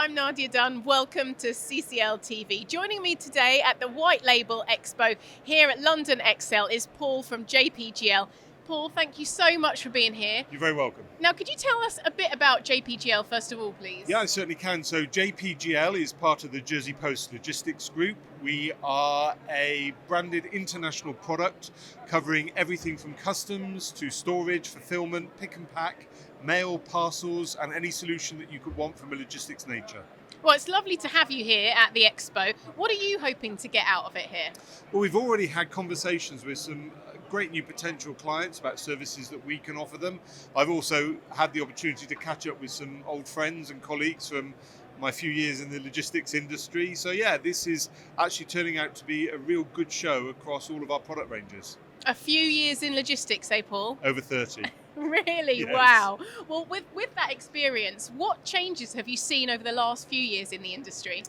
I'm Nadia Dunn. Welcome to CCL TV. Joining me today at the White Label Expo here at London XL is Paul from JPGL. Paul, thank you so much for being here. You're very welcome. Now, could you tell us a bit about JPGL first of all, please? Yeah, I certainly can. So JPGL is part of the Jersey Post Logistics Group. We are a branded international product covering everything from customs to storage, fulfillment, pick and pack, mail, parcels, and any solution that you could want from a logistics nature. Well, it's lovely to have you here at the Expo. What are you hoping to get out of it here? Well, we've already had conversations with some great new potential clients about services that we can offer them. I've also had the opportunity to catch up with some old friends and colleagues from my few years in the logistics industry. So yeah, this is actually turning out to be a real good show across all of our product ranges. A few years in logistics, eh, Paul? Over 30. Really? Yes. Wow. Well, with that experience, what changes have you seen over the last few years in the industry?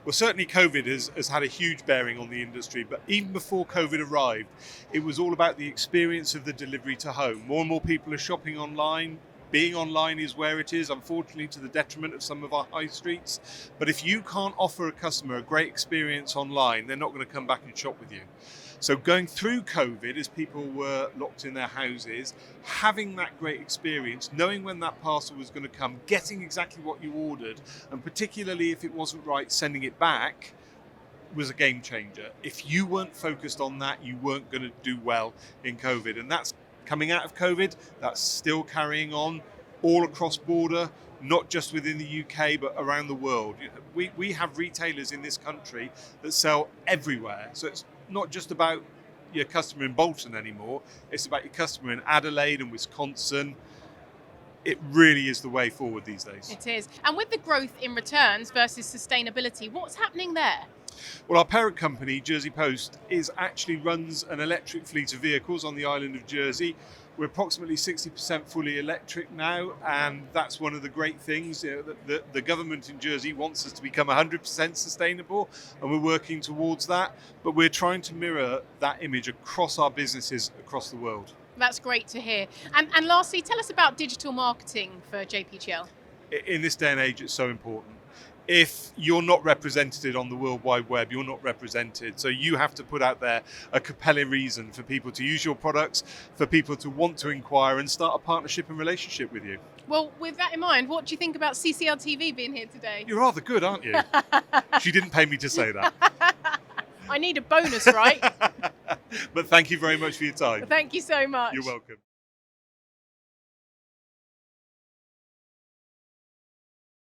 Well, certainly COVID has had a huge bearing on the industry, but even before COVID arrived, it was all about the experience of the delivery to home. More and more people are shopping online. Being online is where it is, unfortunately, to the detriment of some of our high streets. But if you can't offer a customer a great experience online, they're not going to come back and shop with you. So going through COVID, as people were locked in their houses, having that great experience, knowing when that parcel was going to come, getting exactly what you ordered, and particularly if it wasn't right, sending it back, was a game changer. If you weren't focused on that, you weren't going to do well in COVID. And that's coming out of COVID, that's still carrying on all across border, not just within the UK, but around the world. We have retailers in this country that sell everywhere. So it's not just about your customer in Bolton anymore, it's about your customer in Adelaide and Wisconsin. It really is the way forward these days. It is. And with the growth in returns versus sustainability, what's happening there? Well, our parent company, Jersey Post, actually runs an electric fleet of vehicles on the island of Jersey. We're approximately 60% fully electric now, and that's one of the great things. The government in Jersey wants us to become 100% sustainable, and we're working towards that. But we're trying to mirror that image across our businesses across the world. That's great to hear. And lastly, tell us about digital marketing for JPGL. In this day and age, it's so important. If you're not represented on the World Wide Web, you're not represented. So you have to put out there a compelling reason for people to use your products, for people to want to inquire and start a partnership and relationship with you. Well, with that in mind, what do you think about CCL TV being here today? You're rather good, aren't you? She didn't pay me to say that. I need a bonus, right? But thank you very much for your time. Thank you so much. You're welcome.